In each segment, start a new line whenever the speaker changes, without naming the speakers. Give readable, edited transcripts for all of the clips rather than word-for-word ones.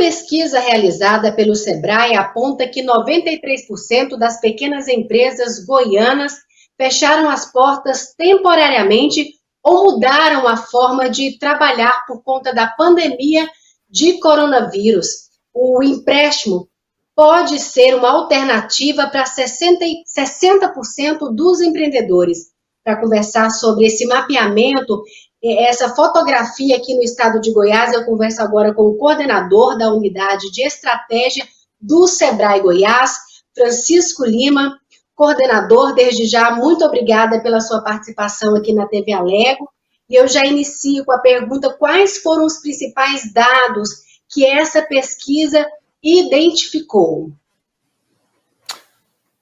pesquisa realizada pelo Sebrae aponta que 93% das pequenas empresas goianas fecharam as portas temporariamente ou mudaram a forma de trabalhar por conta da pandemia de coronavírus. O empréstimo pode ser uma alternativa para 60% dos empreendedores. Para conversar sobre esse mapeamento, essa fotografia aqui no estado de Goiás, eu converso agora com o coordenador da unidade de estratégia do Sebrae Goiás, Francisco Lima. Coordenador, desde já, muito obrigada pela sua participação aqui na TV Alego. E eu já inicio com a pergunta: quais foram os principais dados que essa pesquisa identificou?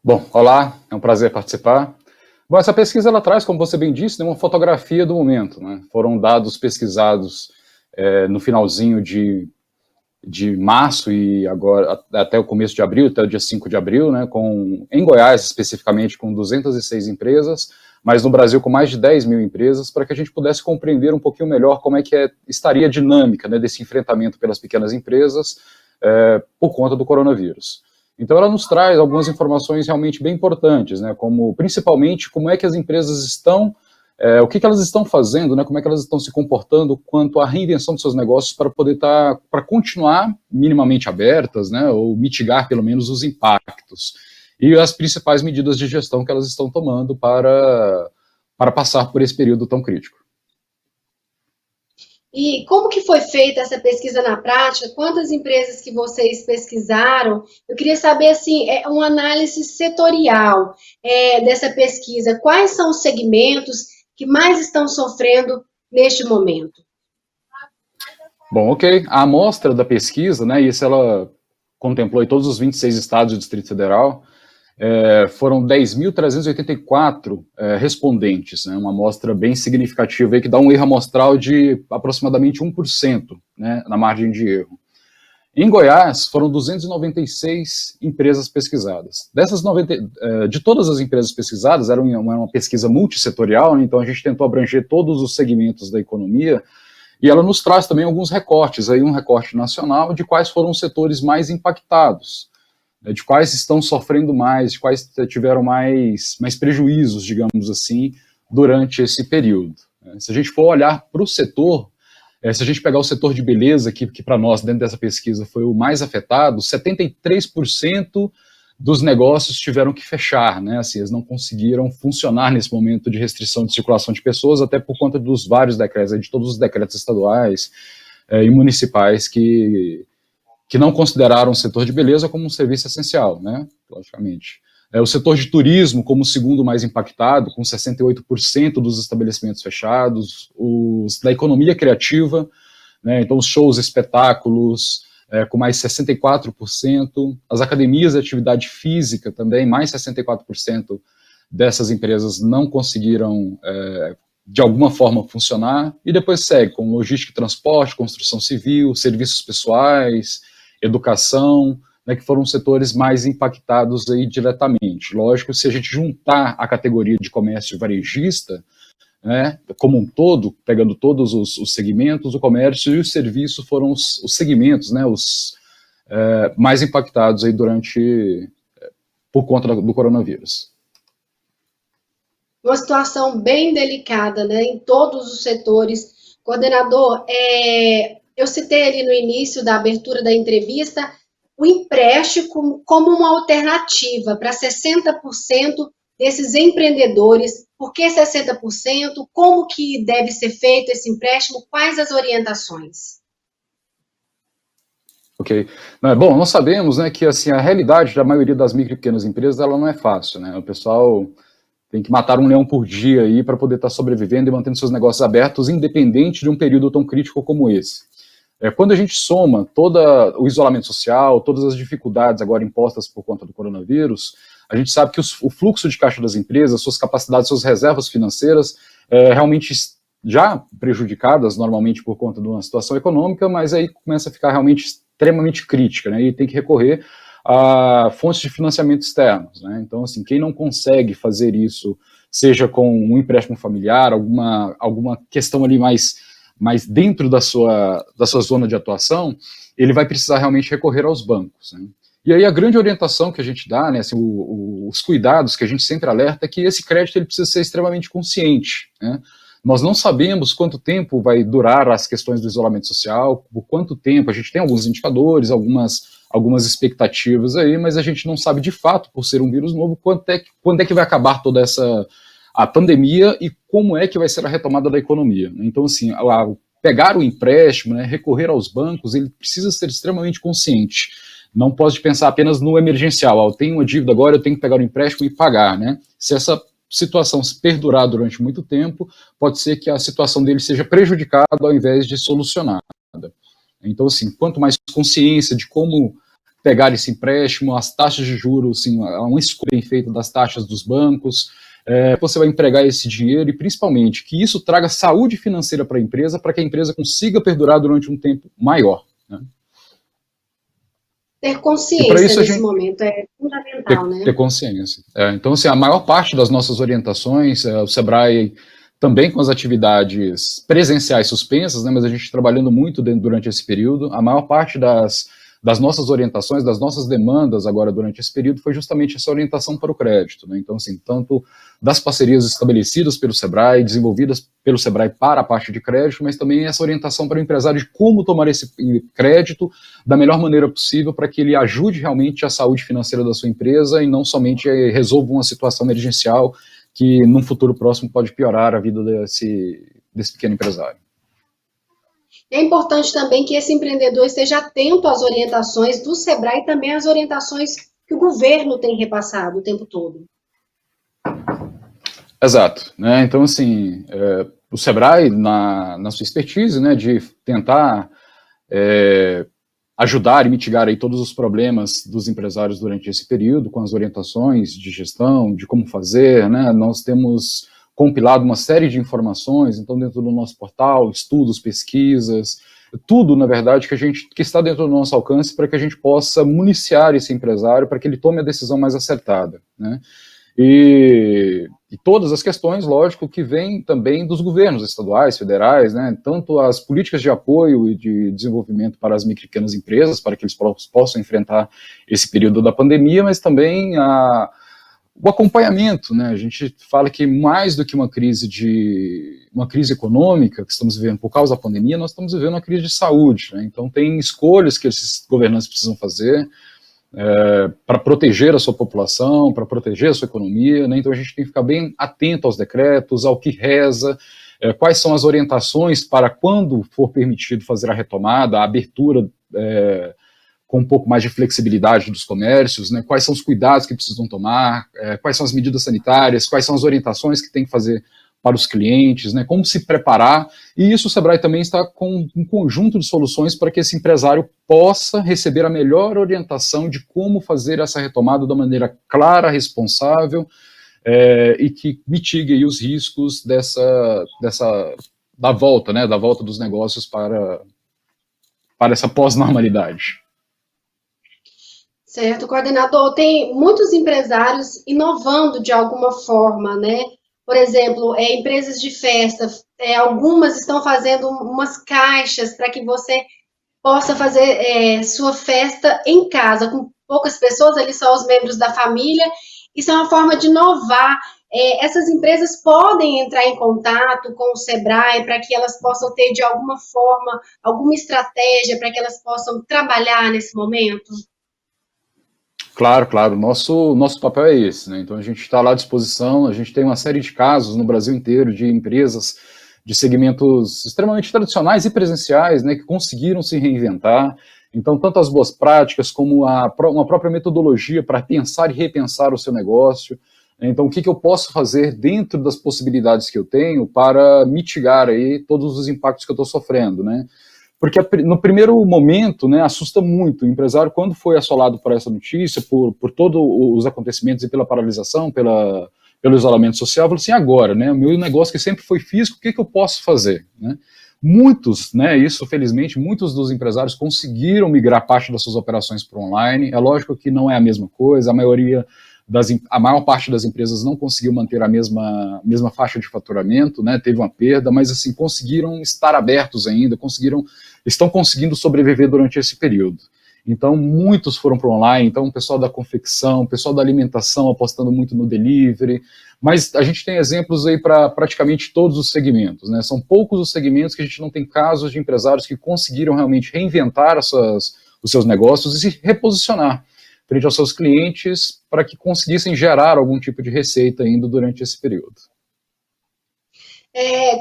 Bom, olá, é um prazer participar. Bom, essa pesquisa ela traz, como você bem disse, uma fotografia do momento, né? Foram dados pesquisados no finalzinho de março e agora até o começo de abril, até o dia 5 de abril, né, em Goiás especificamente com 206 empresas, mas no Brasil com mais de 10 mil empresas, para que a gente pudesse compreender um pouquinho melhor como é que estaria a dinâmica, né, desse enfrentamento pelas pequenas empresas por conta do coronavírus. Então ela nos traz algumas informações realmente bem importantes, né, como principalmente como é que as empresas estão, o que elas estão fazendo, né, como é que elas estão se comportando quanto à reinvenção dos seus negócios para poder para continuar minimamente abertas, né, ou mitigar pelo menos os impactos. E as principais medidas de gestão que elas estão tomando para passar por esse período tão crítico.
E como que foi feita essa pesquisa na prática? Quantas empresas que vocês pesquisaram? Eu queria saber, assim, uma análise setorial dessa pesquisa. Quais são os segmentos que mais estão sofrendo neste momento?
Bom, ok. A amostra da pesquisa, né, isso ela contemplou em todos os 26 estados do Distrito Federal, foram 10.384 respondentes, né, uma amostra bem significativa aí, que dá um erro amostral de aproximadamente 1%, né, na margem de erro. Em Goiás, foram 296 empresas pesquisadas. De todas as empresas pesquisadas, era uma pesquisa multissetorial, né, então a gente tentou abranger todos os segmentos da economia, e ela nos traz também alguns recortes, aí um recorte nacional de quais foram os setores mais impactados, né, de quais estão sofrendo mais, de quais tiveram mais prejuízos, digamos assim, durante esse período. Se a gente for olhar para o setor, se a gente pegar o setor de beleza, que para nós, dentro dessa pesquisa, foi o mais afetado, 73% dos negócios tiveram que fechar, né? Assim, eles não conseguiram funcionar nesse momento de restrição de circulação de pessoas, até por conta dos vários decretos, de todos os decretos estaduais e municipais que não consideraram o setor de beleza como um serviço essencial, né? Logicamente. O setor de turismo como o segundo mais impactado, com 68% dos estabelecimentos fechados, os da economia criativa, né, então os shows, espetáculos, com mais 64%, as academias de atividade física também, mais 64% dessas empresas não conseguiram, de alguma forma, funcionar, e depois segue com logística e transporte, construção civil, serviços pessoais, educação, né, que foram os setores mais impactados aí diretamente. Lógico, se a gente juntar a categoria de comércio varejista, né, como um todo, pegando todos os segmentos, o comércio e o serviço foram os segmentos, né, os mais impactados aí por conta do coronavírus.
Uma situação bem delicada, né, em todos os setores. Coordenador, eu citei ali no início da abertura da entrevista o empréstimo como uma alternativa para 60% desses empreendedores. Por que 60%? Como que deve ser feito esse empréstimo? Quais as orientações?
Ok. Bom, nós sabemos, né, que assim, a realidade da maioria das micro e pequenas empresas ela não é fácil, né? O pessoal tem que matar um leão por dia aí para poder estar sobrevivendo e mantendo seus negócios abertos, independente de um período tão crítico como esse. Quando a gente soma todo o isolamento social, todas as dificuldades agora impostas por conta do coronavírus, a gente sabe que o fluxo de caixa das empresas, suas capacidades, suas reservas financeiras, realmente já prejudicadas normalmente por conta de uma situação econômica, mas aí começa a ficar realmente extremamente crítica, né, e tem que recorrer a fontes de financiamento externos, né? Então, assim, quem não consegue fazer isso, seja com um empréstimo familiar, alguma questão ali mais mas dentro da sua zona de atuação, ele vai precisar realmente recorrer aos bancos, né? E aí a grande orientação que a gente dá, né, assim, os cuidados que a gente sempre alerta é que esse crédito ele precisa ser extremamente consciente, né? Nós não sabemos quanto tempo vai durar as questões do isolamento social, por quanto tempo, a gente tem alguns indicadores, algumas expectativas aí, mas a gente não sabe de fato, por ser um vírus novo, quando é que vai acabar toda a pandemia e como é que vai ser a retomada da economia. Então, assim, pegar o empréstimo, né, recorrer aos bancos, ele precisa ser extremamente consciente. Não pode pensar apenas no emergencial. Eu tenho uma dívida agora, eu tenho que pegar o empréstimo e pagar, né? Se essa situação se perdurar durante muito tempo, pode ser que a situação dele seja prejudicada ao invés de solucionada. Então, assim, quanto mais consciência de como pegar esse empréstimo, as taxas de juros, assim, uma escolha bem feita das taxas dos bancos, você vai empregar esse dinheiro e, principalmente, que isso traga saúde financeira para a empresa, para que a empresa consiga perdurar durante um tempo maior, né?
Ter consciência nesse momento é fundamental, né?
Ter consciência. Então, assim, a maior parte das nossas orientações, o Sebrae também com as atividades presenciais suspensas, né, mas a gente trabalhando muito durante esse período, a maior parte das nossas orientações, das nossas demandas agora durante esse período foi justamente essa orientação para o crédito, né? Então, assim, tanto das parcerias estabelecidas pelo Sebrae, desenvolvidas pelo Sebrae para a parte de crédito, mas também essa orientação para o empresário de como tomar esse crédito da melhor maneira possível para que ele ajude realmente a saúde financeira da sua empresa e não somente resolva uma situação emergencial que num futuro próximo pode piorar a vida desse pequeno empresário.
É importante também que esse empreendedor esteja atento às orientações do Sebrae e também às orientações que o governo tem repassado o tempo todo.
Exato, né? Então, assim, o Sebrae, na sua expertise, né, de tentar ajudar e mitigar aí todos os problemas dos empresários durante esse período, com as orientações de gestão, de como fazer, né, nós temos compilado uma série de informações, então dentro do nosso portal, estudos, pesquisas, tudo, na verdade, que está dentro do nosso alcance para que a gente possa municiar esse empresário para que ele tome a decisão mais acertada, né? E todas as questões, lógico, que vêm também dos governos estaduais, federais, né, tanto as políticas de apoio e de desenvolvimento para as micro e pequenas empresas, para que eles possam enfrentar esse período da pandemia, mas também o acompanhamento, né? A gente fala que mais do que uma crise econômica que estamos vivendo por causa da pandemia, nós estamos vivendo uma crise de saúde, né? Então tem escolhas que esses governantes precisam fazer para proteger a sua população, para proteger a sua economia, né? Então a gente tem que ficar bem atento aos decretos, ao que reza, quais são as orientações para quando for permitido fazer a retomada, a abertura com um pouco mais de flexibilidade dos comércios, né? Quais são os cuidados que precisam tomar, quais são as medidas sanitárias, quais são as orientações que tem que fazer para os clientes, né? Como se preparar, e isso o Sebrae também está com um conjunto de soluções para que esse empresário possa receber a melhor orientação de como fazer essa retomada da maneira clara, responsável, e que mitigue aí os riscos da volta, né? Da volta dos negócios para essa pós-normalidade.
Certo, coordenador, tem muitos empresários inovando de alguma forma, né? Por exemplo, empresas de festa, algumas estão fazendo umas caixas para que você possa fazer sua festa em casa, com poucas pessoas, ali só os membros da família. Isso é uma forma de inovar. Essas empresas podem entrar em contato com o Sebrae para que elas possam ter, de alguma forma, alguma estratégia para que elas possam trabalhar nesse momento?
Claro, claro, nosso papel é esse, né? Então a gente está lá à disposição, a gente tem uma série de casos no Brasil inteiro de empresas de segmentos extremamente tradicionais e presenciais, né, que conseguiram se reinventar. Então, tanto as boas práticas como uma própria metodologia para pensar e repensar o seu negócio. Então, o que eu posso fazer dentro das possibilidades que eu tenho para mitigar aí todos os impactos que eu estou sofrendo, né? Porque no primeiro momento, né, assusta muito. O empresário, quando foi assolado por essa notícia, por todos os acontecimentos e pela paralisação, pelo isolamento social, falou assim, agora, né, o meu negócio que sempre foi físico, o que eu posso fazer, né? Muitos, né, isso felizmente, muitos dos empresários conseguiram migrar parte das suas operações para online. É lógico que não é a mesma coisa, a maioria a maior parte das empresas não conseguiu manter a mesma faixa de faturamento, né, teve uma perda, mas assim, conseguiram estar abertos ainda, estão conseguindo sobreviver durante esse período. Então, muitos foram para o online, então o pessoal da confecção, o pessoal da alimentação apostando muito no delivery, mas a gente tem exemplos aí para praticamente todos os segmentos, né? São poucos os segmentos que a gente não tem casos de empresários que conseguiram realmente reinventar os seus negócios e se reposicionar frente aos seus clientes para que conseguissem gerar algum tipo de receita ainda durante esse período.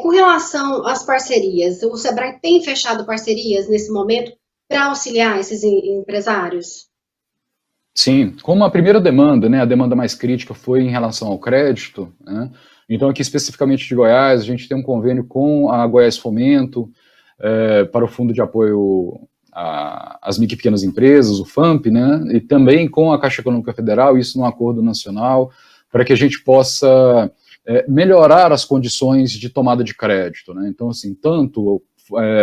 Com relação às parcerias, o Sebrae tem fechado parcerias nesse momento para auxiliar esses empresários?
Sim, como a primeira demanda, né, a demanda mais crítica foi em relação ao crédito, né, então aqui especificamente de Goiás, a gente tem um convênio com a Goiás Fomento, para o Fundo de Apoio às Micro e Pequenas Empresas, o FAMP, né, e também com a Caixa Econômica Federal, isso num acordo nacional, para que a gente possa melhorar as condições de tomada de crédito, né, então assim, tanto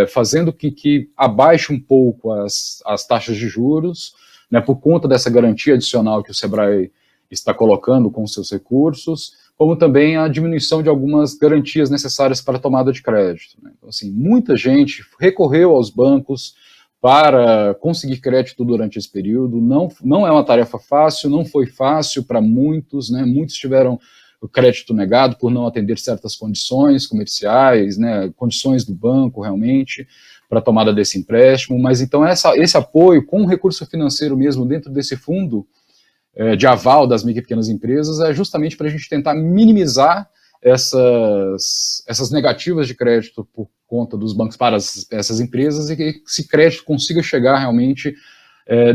fazendo que abaixe um pouco as taxas de juros, né, por conta dessa garantia adicional que o Sebrae está colocando com seus recursos, como também a diminuição de algumas garantias necessárias para a tomada de crédito, né. Então, assim, muita gente recorreu aos bancos para conseguir crédito durante esse período, não é uma tarefa fácil, não foi fácil para muitos, né, muitos tiveram o crédito negado por não atender certas condições comerciais, né, condições do banco realmente, para a tomada desse empréstimo, mas então esse apoio com recurso financeiro mesmo dentro desse fundo de aval das micro e pequenas empresas é justamente para a gente tentar minimizar essas negativas de crédito por conta dos bancos para essas empresas e que esse crédito consiga chegar realmente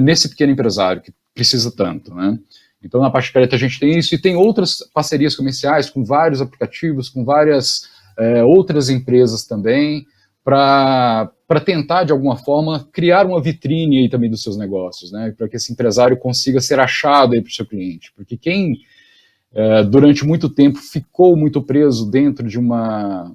nesse pequeno empresário que precisa tanto, né? Então, na parte de crédito a gente tem isso, e tem outras parcerias comerciais com vários aplicativos, com várias outras empresas também, para tentar, de alguma forma, criar uma vitrine aí também dos seus negócios, né? Para que esse empresário consiga ser achado aí para o seu cliente. Porque quem, durante muito tempo, ficou muito preso dentro de uma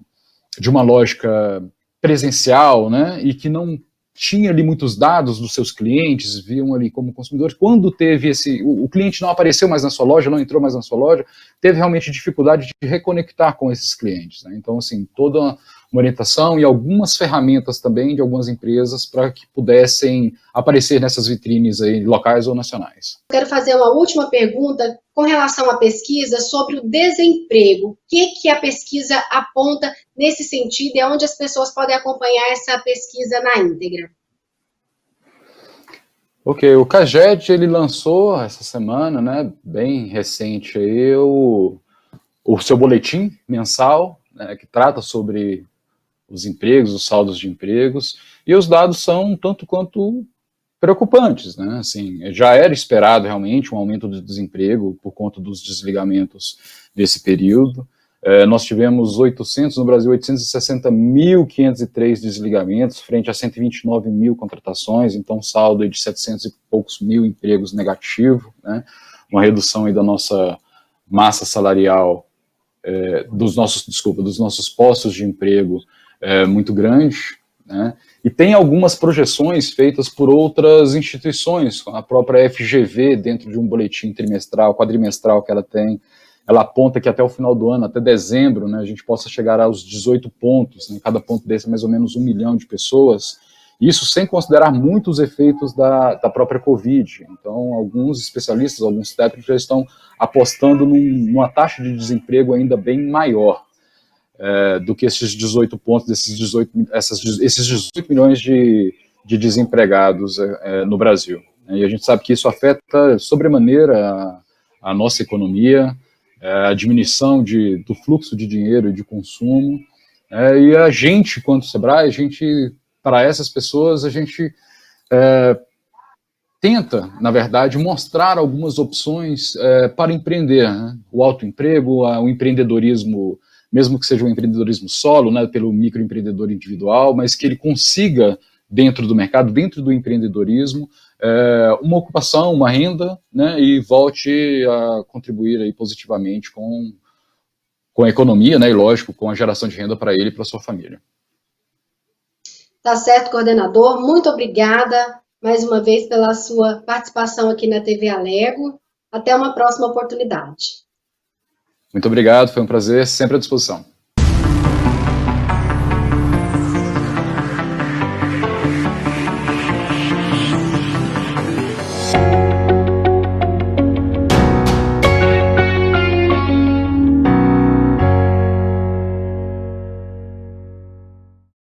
lógica presencial, né? E que não tinha ali muitos dados dos seus clientes, viam ali como consumidores, quando teve o cliente não apareceu mais na sua loja, não entrou mais na sua loja, teve realmente dificuldade de reconectar com esses clientes, né? Então, assim, toda uma orientação e algumas ferramentas também de algumas empresas para que pudessem aparecer nessas vitrines aí, locais ou nacionais.
Quero fazer uma última pergunta com relação à pesquisa sobre o desemprego. O que a pesquisa aponta nesse sentido e onde as pessoas podem acompanhar essa pesquisa na íntegra?
Ok, o CAGED, ele lançou essa semana, né, bem recente, aí, o seu boletim mensal, né, que trata sobre os empregos, os saldos de empregos, e os dados são tanto quanto preocupantes, né? Assim, já era esperado realmente um aumento do desemprego por conta dos desligamentos desse período. Nós tivemos no Brasil, 860.503 desligamentos, frente a 129 mil contratações, então um saldo de 700 e poucos mil empregos negativo, né? Uma redução aí da nossa massa salarial, dos nossos postos de emprego muito grande, né? E tem algumas projeções feitas por outras instituições, a própria FGV, dentro de um boletim quadrimestral que ela tem, ela aponta que até o final do ano, até dezembro, né, a gente possa chegar aos 18 pontos, né, cada ponto desse é mais ou menos 1 milhão de pessoas, isso sem considerar muitos efeitos da própria Covid. Então, alguns especialistas, alguns técnicos já estão apostando numa taxa de desemprego ainda bem maior do que esses 18 pontos, esses 18 milhões de desempregados no Brasil. E a gente sabe que isso afeta sobremaneira a nossa economia, a diminuição do fluxo de dinheiro e de consumo, e a gente, quanto Sebrae, para essas pessoas, a gente tenta, na verdade, mostrar algumas opções para empreender, né? O autoemprego, o empreendedorismo, mesmo que seja um empreendedorismo solo, né, pelo microempreendedor individual, mas que ele consiga, dentro do mercado, dentro do empreendedorismo, uma ocupação, uma renda, né, e volte a contribuir aí positivamente com a economia, né, e lógico, com a geração de renda para ele e para a sua família.
Tá certo, coordenador. Muito obrigada mais uma vez pela sua participação aqui na TV Alego. Até uma próxima oportunidade.
Muito obrigado, foi um prazer, sempre à disposição.